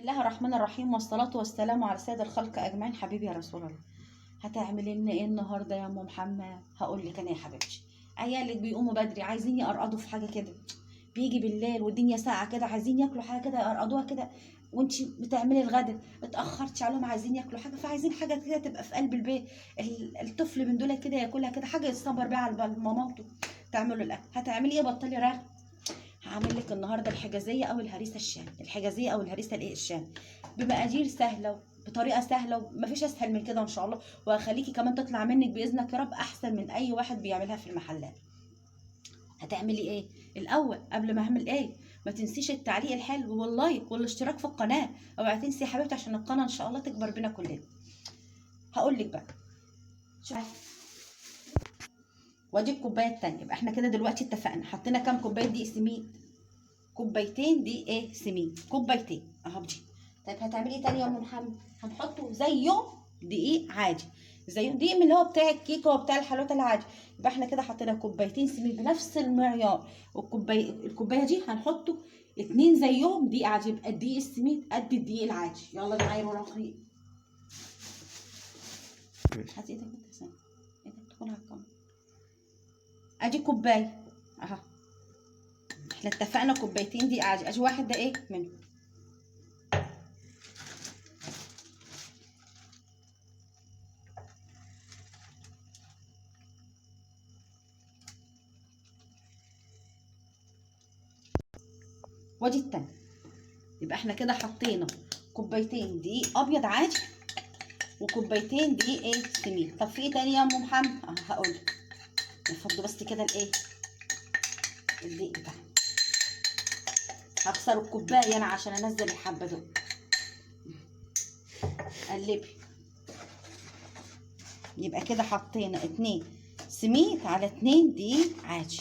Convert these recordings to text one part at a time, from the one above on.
بسم الله الرحمن الرحيم والصلاة والسلام على سيد الخلق أجمعين. حبيبي يا رسول الله، هتعملي لنا ايه النهارده يا ام محمد؟ هقول لك انا يا حبيبتي، عيالك بيقوموا بدري عايزين يقرقضوا في حاجه كده، بيجي بالليل والدنيا ساقعه كده عايزين ياكلوا حاجه كده يقرقضوها كده، وانتي بتعملي الغدا اتاخرتي عليهم عايزين ياكلوا حاجه، فعايزين حاجه كده تبقى في قلب البيت. الطفل من دول كده ياكلها كده، حاجه يتصبر بيها على بال مامته تعملوا الاكل. هتعملي ايه؟ بطلي رغي. هعمل لك النهارده الحجازيه او الهريسه الشام، الحجازيه او الهريسه الايه الشام، بمقادير سهله بطريقه سهله ومفيش اسهل من كده ان شاء الله، وهخليكي كمان تطلع منك باذنك يا رب احسن من اي واحد بيعملها في المحلات. هتعملي ايه الاول قبل ما اعمل ايه؟ ما تنسيش التعليق الحلو واللايك والاشتراك في القناه، اوعي تنسي يا حبيبتي عشان القناه ان شاء الله تكبر بينا كلنا. هقول لك بقى، شوفي وادي الكوبايه التانيه. يبقى احنا كده دلوقتي اتفقنا حطينا كام كوبايه دقيق سميد؟ كوبايتين دي ايه سمين، كوبايتين اهو دي. طيب هتعملي ايه تاني يا ام محمد؟ هنحطه زيه دقيق عادي، زيه دقيق من اللي هو بتاع الكيكه وبتاع الحلويات العادي. يبقى احنا كده حطينا كوبايتين سمين بنفس المعيار، الكوبايه دي هنحطه اتنين زيهم دقيق عادي، يبقى الدقيق السمين قد الدقيق العادي. يلا نعايره رقيق. هات ايدك انت ثانيه، ايدك تكون على الكاميرا. ادي كوبايه اهو، احنا اتفقنا كوبايتين دقيق عادي، ادي واحد ده ايه منهم. وادي التاني. يبقى احنا كده حطينا كوبايتين دقيق ابيض عادي وكوبايتين دقيق ايه سمين. طب في ايه تاني يا ام محمد؟ هقول لك. نفضوا بس كده الايه الدقيق بتاعنا. هكسر الكوبايه انا عشان انزل الحبه دول. قلبي. يبقى كده حطينا اتنين سميد على اتنين دقيق عادي.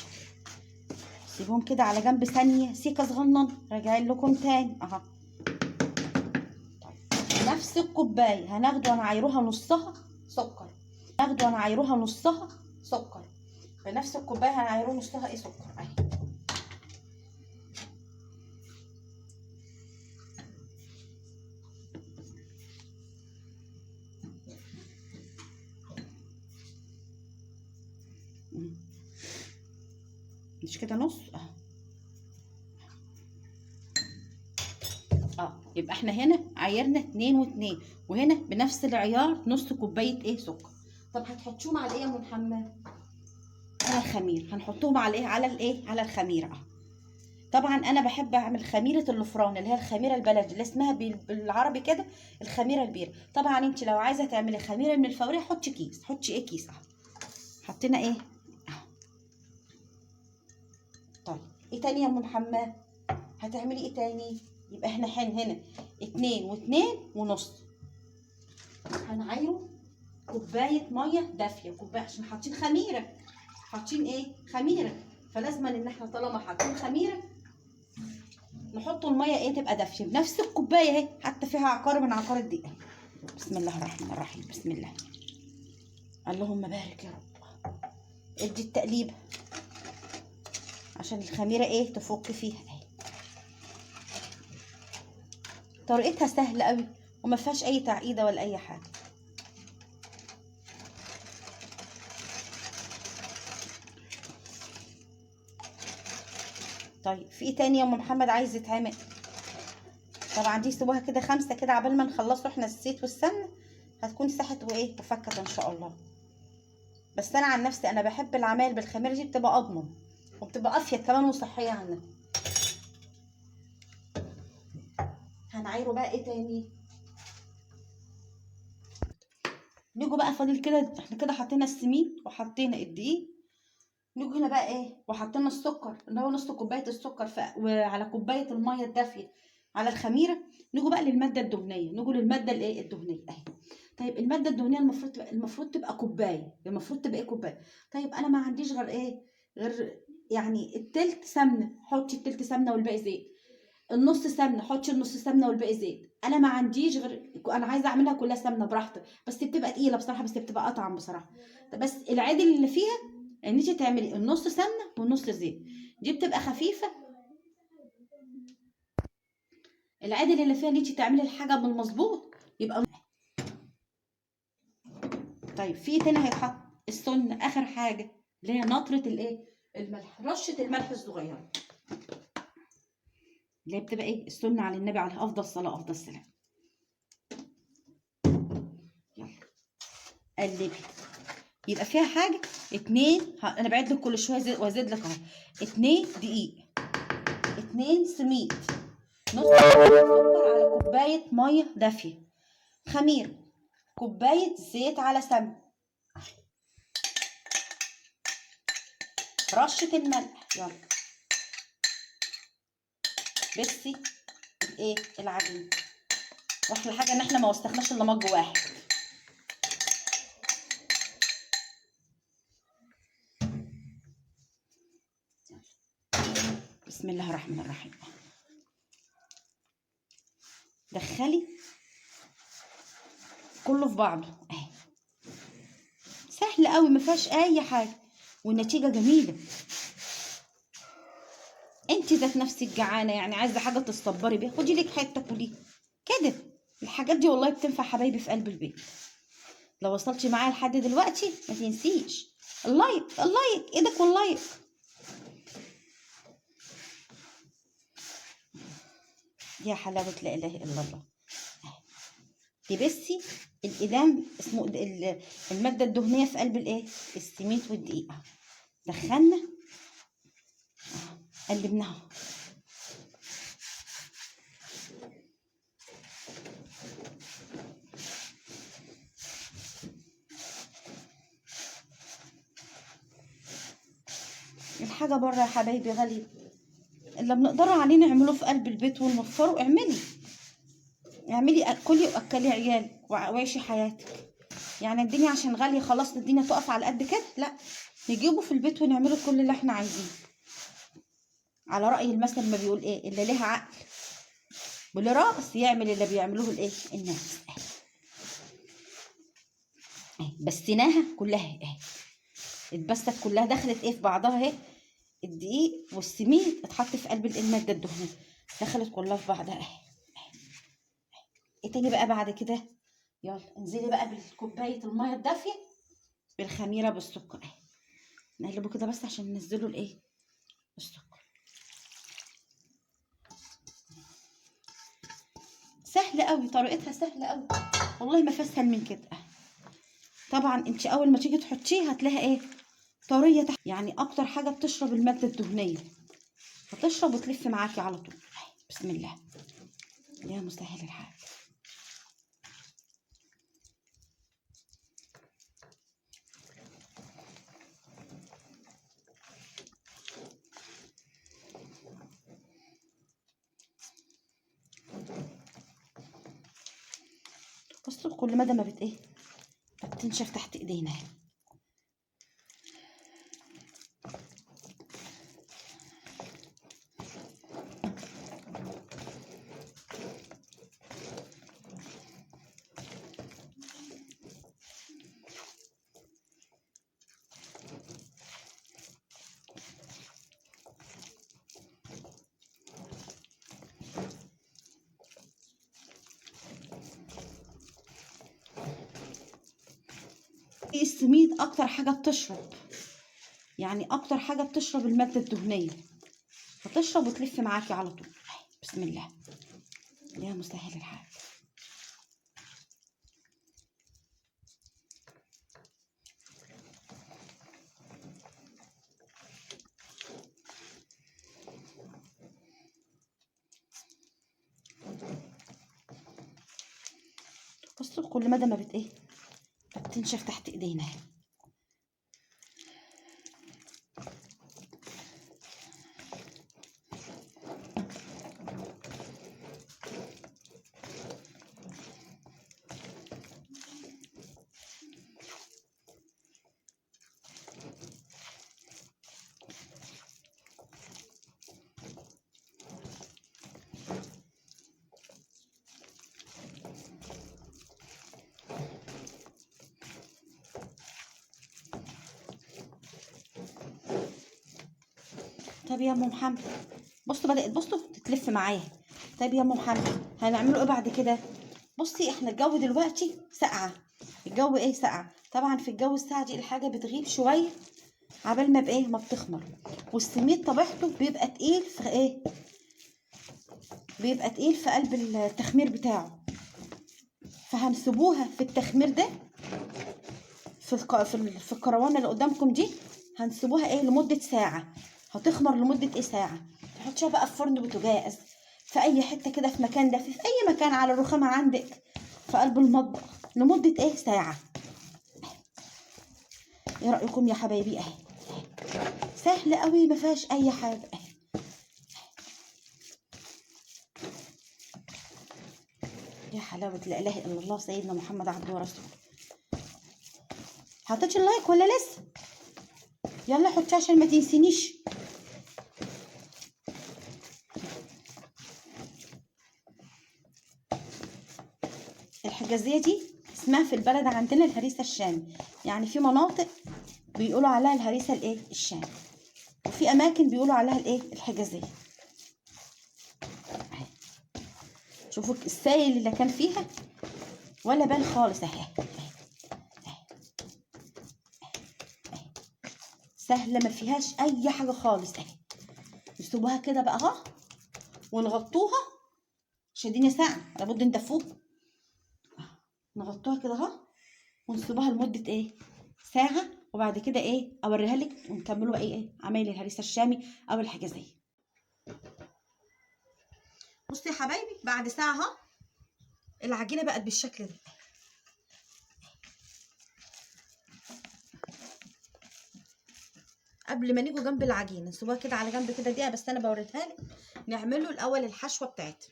سيبهم كده على جنب ثانيه سيكه صغنن، راجعين لكم تاني اهو. نفس الكوبايه هناخده ونعايروها نصها سكر، ناخده ونعايروها نصها سكر. بنفس الكوبايه هنعايروه نصها ايه سكر اهي. مش كده نص يبقى احنا هنا عايرنا اتنين واتنين، وهنا بنفس العيار نص كوبايه ايه سكر. طب هتحطوهم على ايه يا ام محمد؟ على الخمير. هنحطهم على ايه؟ على الايه؟ على الخميره طبعا انا بحب اعمل خميره اللفران اللي هي الخميره البلدي اللي اسمها بالعربي كده الخميره البيره. طبعا انت لو عايزه تعملي خميره من الفوريه حطي كيس، حطي ايه كيس اهو. حطينا ايه اهو. طيب ايه تاني يا ام محمد؟ هتعملي ايه تاني؟ يبقى احنا هنا اتنين واتنين ونص. هنعايره كوبايه ميه دافيه، كوبايه عشان حاطين خميره، حاطين ايه خميره، فلازم ان احنا طالما حاطين خميره نحط الميه ايه تبقى دافيه بنفس الكوبايه اهي، حتى فيها عقار من عقار الدقيق. بسم الله الرحمن الرحيم. بسم الله. اللهم بارك يا رب. ادي التقليبه عشان الخميره ايه تفك فيها اهي. طريقتها سهله قوي وما فيهاش اي تعقيده ولا اي حاجه. طيب في ايه تاني يا ام محمد عايز يتعمل؟ طبعا دي سيبوها كده خمسه كده عبال ما نخلصوا احنا الزيت والسمنه، هتكون ساحت وايه وفكت ان شاء الله. بس انا عن نفسي انا بحب العمايل بالخميره دي، بتبقى اضمن وبتبقى افيد كمان وصحيه عنها. هنعايره بقى ايه تاني؟ نيجوا بقى فاضل كده، احنا كده حطينا السمين وحطينا الدقيق، نيجوا هنا بقى ايه وحطينا السكر اللي هو نص كوبايه السكر وعلى كوبايه الميه الدافيه على الخميره. نيجوا بقى للماده الدهنيه، نيجوا للماده الايه الدهنيه اهي. طيب الماده الدهنيه المفروض تبقى كوبايه، المفروض تبقى ايه كوبايه. طيب انا ما عنديش غير ايه، غير يعني التلت سمنه، حطي التلت سمنه والباقي زيت. النص سمنه حطي النص سمنه والباقي زيت. انا ما عنديش غير، انا عايزه اعملها كلها سمنه براحتك، بس بتبقى تقيله بصراحه، بس بتبقى اطعم بصراحه. بس العادي اللي فيها ان انت تعملي النص سمنه والنص زيت، دي بتبقى خفيفه. العدل اللي فيها ان انت تعملي الحاجه بالمظبوط يبقى. طيب في تاني هيتحط السن اخر حاجه اللي هي نطره الايه، الملح، رشه الملح الصغيره اللي هي بتبقى ايه السنه على النبي عليه افضل صلاه افضل سلام. يلا قلبي. يبقى فيها حاجه اتنين، انا بعد لك كل شويه وازيد لك اهو. 2 دقيق، 2 سميد، نص سكر على كوبايه ميه دافيه، خميره، كوبايه زيت على سمن، رشه الملح. يلا بصي ايه العجين. واحلى حاجه ان احنا ما وسخناش الا مج واحد. بسم الله الرحمن الرحيم. دخلي كله في بعضه اهي، سهل قوي ما فيهاش اي حاجه والنتيجه جميله. انت ذات نفسك جعانه يعني عايزه حاجه تصبري بيها، خدي لك حته كليها كده. الحاجات دي والله بتنفع حبايبي في قلب البيت. لو وصلتي معايا لحد دلوقتي ما تنسيش اللايك، اللايك ايدك واللايك. يا حلاوه لا اله الا الله. تبسي الإدام اسمه المادة الدهنية في قلب الايه السميد والدقيق. دخلنا قلبناها. الحاجة بره يا حبايبي غالية، اللي بنقدروا عليه نعمله في قلب البيت ونوفره. اعملي كلي واكلي عيالك وعيشي حياتك. يعني الدنيا عشان غالية خلاص الدنيا تقف على قد كده؟ لا، نجيبه في البيت ونعمله كل اللي احنا عايزينه. على رأي المثل ما بيقول ايه، اللي ليها عقل واللي رأس يعمل اللي بيعملوه الايه الناس. بسيناها كلها اهي، اتبست كلها، دخلت ايه في بعضها اهي. الدقيق والسميد اتحط في قلب المادة الدهنية، دخلت كلها في بعضها اهي. ايه تاني بقى بعد كده؟ يلا انزلي بقى بالكوباية المية الدافية بالخميرة بالسكر اهي. نقلبه كده بس عشان ننزله الايه السكر. سهلة قوي، طريقتها سهلة قوي والله، ما فيها اسهل من كده. طبعا انت اول ما تيجي تحطيها هتلاقيها ايه طرية تحت، يعني اكتر حاجة بتشرب المادة الدهنية، هتشرب وتلف معاكي على طول. بسم الله يا مسهل الحال. بصوا كل مدى ما بت ايه بتنشف تحت ايدينا. السميد اكتر حاجة بتشرب، يعني اكتر حاجة بتشرب المادة الدهنية، هتشرب وتلف معاكي على طول. بسم الله يا مسهل الحال. بصوا كل مدى ما بت ايه بتنشف تحت ايدينا. طب يا ام محمد بصوا بدأت، بصوا تتلف معايا، طيب يا ام محمد هنعمله ايه بعد كده؟ بصي احنا الجو دلوقتي ساقعه، الجو ايه ساقعه، طبعا في الجو الساقعه دي الحاجه بتغيب شويه عبال ما بايه ما بتخمر، والسميد طبيعته بيبقى تقيل في ايه، بيبقى تقيل في قلب التخمير بتاعه. فهنسيبوها في التخمير ده في الكروانه اللي قدامكم دي، هنسيبوها ايه لمده ساعه، هتخمر لمده ايه ساعه. تحطيها بقى في فرن بوتاجاز في اي حته كده، في مكان دافي في اي مكان على الرخامه عندك في قلب المطبخ لمده ايه ساعه. ايه رايكم يا حبايبي؟ اهي سهله قوي ما فيهاش اي حاجه اهي. يا حلاوه لا اله الا الله سيدنا محمد عبده ورسوله. حطيتش اللايك ولا لسه؟ يلا حطيه عشان ما تنسينيش. الحجازيه دي اسمها في البلد عندنا الهريسه الشامي، يعني في مناطق بيقولوا عليها الهريسه الايه الشامي، وفي اماكن بيقولوا عليها الايه الحجازيه. شوفوا السائل اللي كان فيها ولا بان خالص اهي. سهله ما فيهاش اي حاجه خالص اهي. نسيبوها كده بقى اهو ونغطوها عشان الدنيا ساقعه لابد ندفوها. نغطوها كده اهو ونسيبوها لمده ايه ساعه، وبعد كده ايه اوريها لك ونكملوا بقى ايه عمايل الهريسه الشامي او الحجازيه. بصوا يا حبايبي بعد ساعه اهو العجينه بقت بالشكل ده. قبل ما نيجوا جنب العجينه نسيبوها كده على جنب كده دقيقه بس، انا بوريها لك. نعمله الاول الحشوه بتاعتها.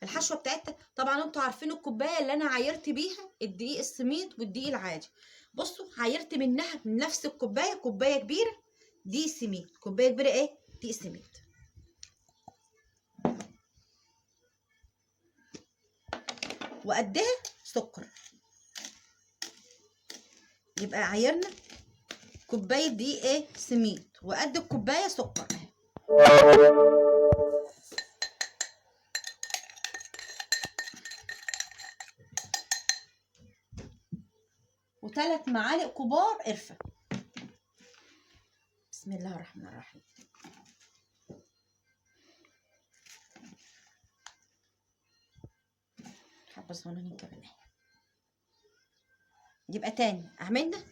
الحشوه بتاعتها طبعا انتوا عارفين الكوبايه اللي انا عايرت بيها الدقيق السميد والدقيق العادي. بصوا عايرت منها من نفس الكوبايه كوبايه كبيره دقيق سميد، كوبايه كبيره ايه دقيق سميد، وقدها سكر. يبقى عايرنا كوبايه دقيق ايه سميد وقد الكوبايه سكر. و3 معالق كبار قرفه. بسم الله الرحمن الرحيم. حبه صغننين كمان. يبقى تاني عملنا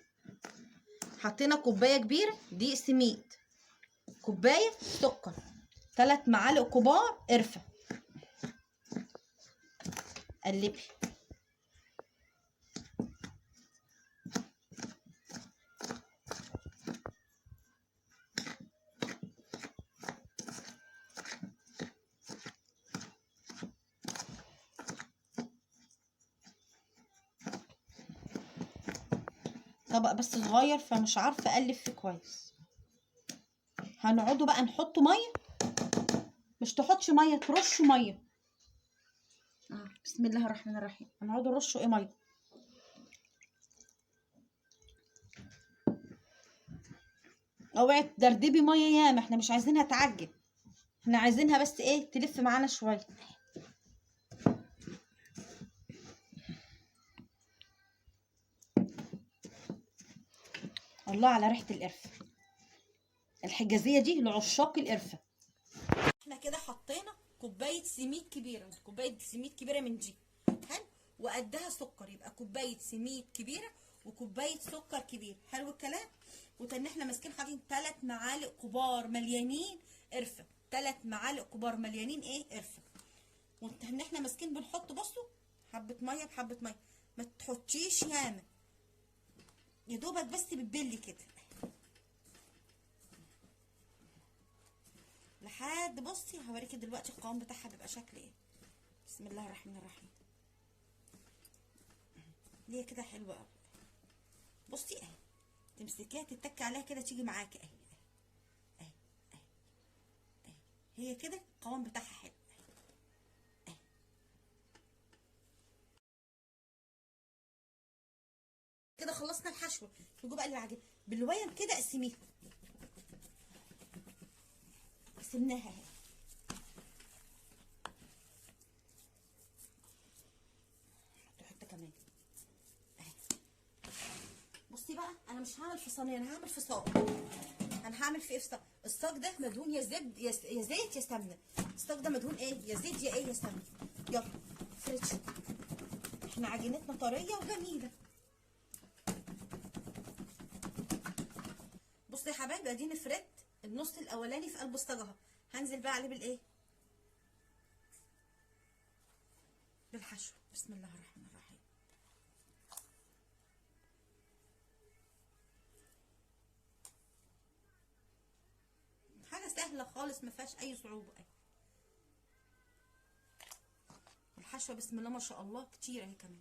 حطينا كوبايه كبيره دقيق سميد، كوبايه سكر، 3 معالق كبار قرفه. قلبي. طبق بس صغير فمش عارفه اقلب فيه كويس. هنقعدوا بقى نحط ميه، مش تحطش ميه ترش ميه. بسم الله الرحمن الرحيم. هنقعدوا نرشوا ايه ميه. اوعي تدردبي ميه ياما، احنا مش عايزينها تعجن، احنا عايزينها بس ايه تلف معانا شويه. الله على ريحه القرفه. الحجازيه دي لعشاق القرفه. احنا كده حطينا كوبايه سميد كبيره، كوبايه سميد كبيره من دي حلو، وقدها سكر، يبقى كوبايه سميد كبيره وكوبايه سكر كبير. حلو الكلام. وتاني احنا ماسكين حاطين 3 معالق كبار مليانين قرفه، 3 معالق كبار مليانين ايه قرفه. وان احنا ماسكين بنحط بصوا حبه ميه بحبه ميه، ما تحطيش ياما، يا دوبك بس بتبلي كده لحد بصي هوريكي دلوقتي القوام بتاعها بيبقى شكل ايه. بسم الله الرحمن الرحيم. ليه كده حلوه قوي. بصي اهي تمسكيها تتكي عليها كده تيجي معاكي اهي اهي اهي اهي، هي كده القوام بتاعها حلو اهي. كده خلصنا الحشوه. نجيب بقى العجينه بالويم كده اقسميها. قسمناها اهي. كمان اهي. بصي بقى، انا مش هعمل في صينيه، انا هعمل في صاج. انا هعمل في صاج. الصاج ده مدهون يا زبد يا زيت يا سمنه. الصاج ده مدهون ايه؟ يا زيت يا ايه يا سمنه. يلا فريتش. احنا عجينتنا طريه وجميله. بصوا يا حبايبي، اديني فريت النص الاولاني في قلب الصاج اهو. هنزل بقى عليه بالايه؟ بالحشو. بسم الله الرحمن الرحيم. حاجه سهله خالص، ما فيهاش اي صعوبه. الحشوه بسم الله ما شاء الله كتير اهي كمان.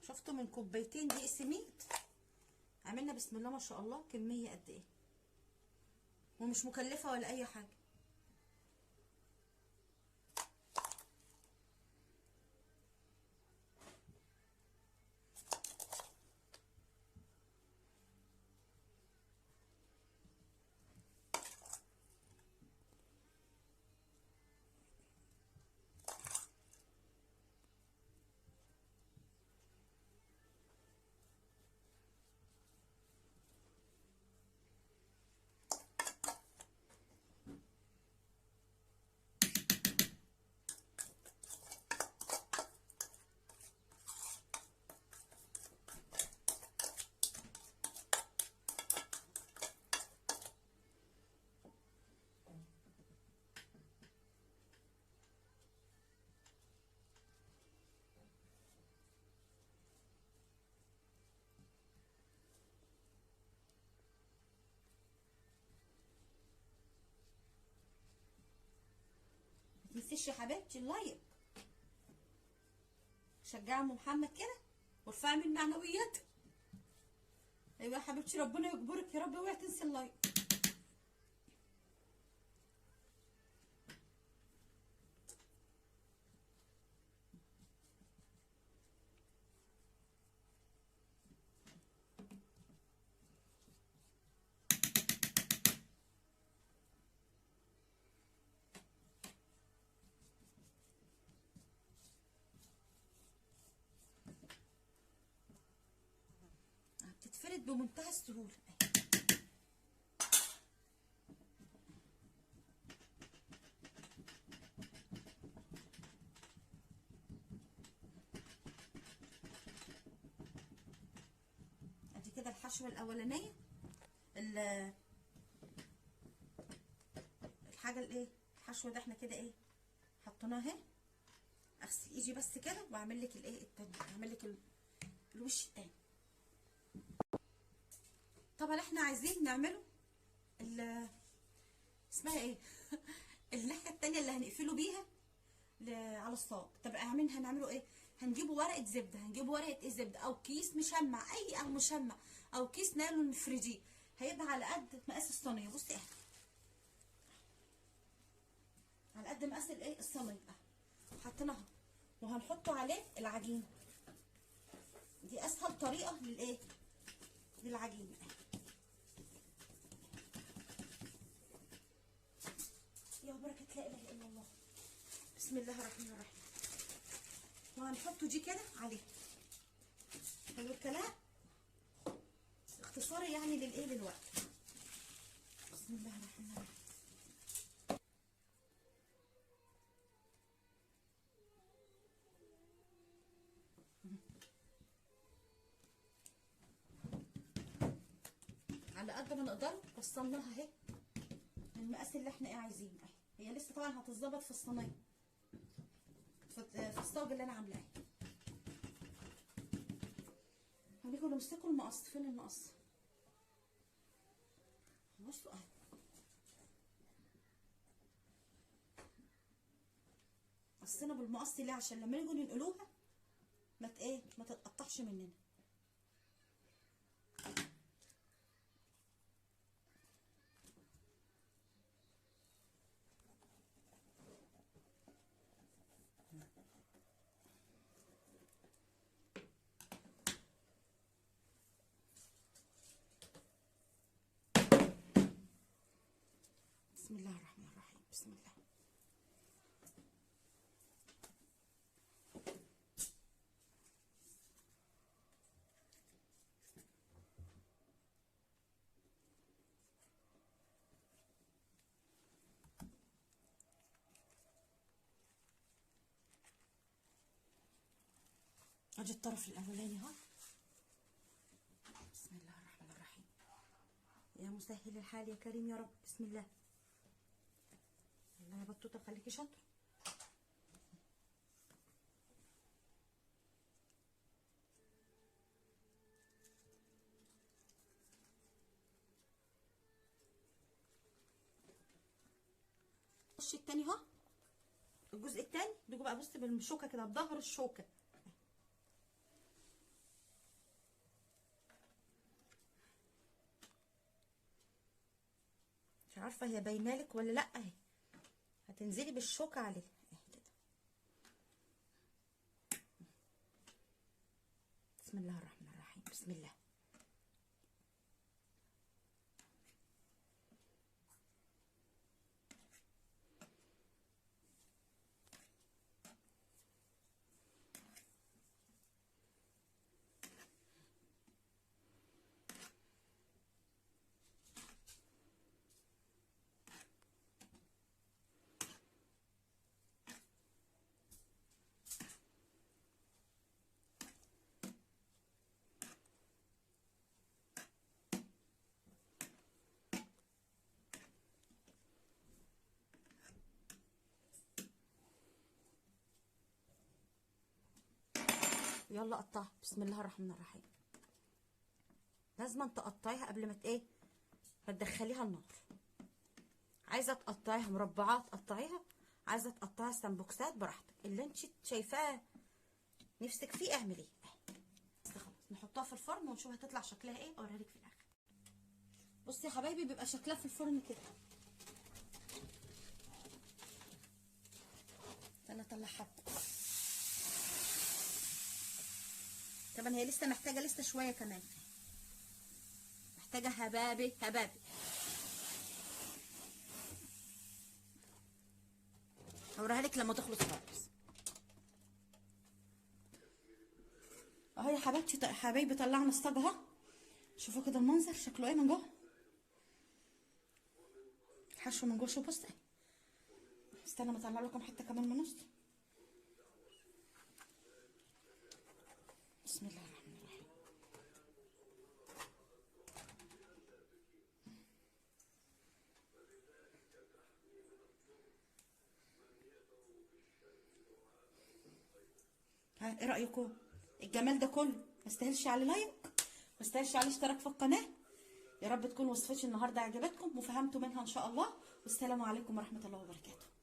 شفتوا من كوبايتين دقيق سميد عملنا بسم الله ما شاء الله كميه قد ايه، ومش مكلفه ولا اي حاجه. ما تنسيش يا حبيبتي اللايك، شجعي ام محمد كده وارفعي من معنوياتها. ايوه يا حبيبتي، ربنا يجبرك يا رب. اوعي تنسي اللايك. بتتفرد بمنتهى السهوله. ادي كده الحشوه الاولانيه. الحاجه الايه، الحشوه ده احنا كده ايه حطيناها اهي. اغسل ايدي بس كده واعمل لك الايه التاني، اعمل لك الوش التاني. طبعا احنا عايزين نعمله اسمها ايه الناحيه التانيه اللي هنقفله بيها على الصاج. طب هنعمله ايه؟ هنجيبه ورقه زبده. هنجيبه ورقه ايه؟ زبده او كيس مشمع، اي او مشمع او كيس نايلون نفرديه. هيبقى على قد مقاس الصينيه. بصي اهي، على قد مقاس الايه الصينيه اهي. حطيناها وهنحطه عليه العجين. دي اسهل طريقه للايه، للعجين. يا بركه لا اله الا الله. بسم الله الرحمن الرحيم. وهنحطه دي كده عليه. حلو الكلام، اختصاري يعني للايه، للوقت. بسم الله الرحمن الرحيم. على قد ما نقدر وصلناها اهي المقاس اللي احنا ايه عايزينه اهي. هي لسه طبعا هتتظبط في الصينيه، في الصاج اللي انا عاملاه. هنيجوا نمسكوا المقص. فين المقص؟ بصوا اهي. قصينا بالمقص ليه؟ عشان لما نيجوا ننقلوها ما تتقطعش مننا. بسم الله الرحمن الرحيم. بسم الله. ادي الطرف الاولاني اهو. بسم الله الرحمن الرحيم. يا مسهل الحال يا كريم يا رب. بسم الله. الله يا بطوطه خليكي شاطره. خش التاني اهو. الجزء التاني دوجوا بقى. بصي بالشوكه كده بظهر الشوكه. مش عارفه هي باينه لك ولا لا اهي. هتنزلي بالشوكه عليه اهي كده. بسم الله الرحمن الرحيم. بسم الله. يلا قطعها. بسم الله الرحمن الرحيم. لازم تقطعيها قبل ما ايه ما تدخليها النار. عايزه تقطعيها مربعات قطعيها، عايزه تقطعيها سمبوكسات براحتك، اللي انت شايفاه نفسك فيه اعمليه. بس خلاص نحطها في الفرن ونشوف هتطلع شكلها ايه، اوريها لك في الاخر. بصي يا حبايبي بيبقى شكلها في الفرن كده. انا اطلعها. طبعا هي لسه محتاجه لسه شويه كمان، محتاجه هبابه هبابه. هوريها لك لما تخلص خالص. اهو يا حبايبتي حبايبي طلعنا الصاج اهو. شوفوا كده المنظر شكله ايه من جوه. الحشو من جوه شوف. بص استنى ما اطلع لكم حته كمان من النص. بسم الله الرحمن الرحيم. ها ايه رايكم؟ الجمال ده كله ما يستاهلش عليه لايك، ما يستاهلش عليه اشتراك في القناه. يا رب تكون وصفتي النهارده عجبتكم وفهمتوا منها ان شاء الله. والسلام عليكم ورحمه الله وبركاته.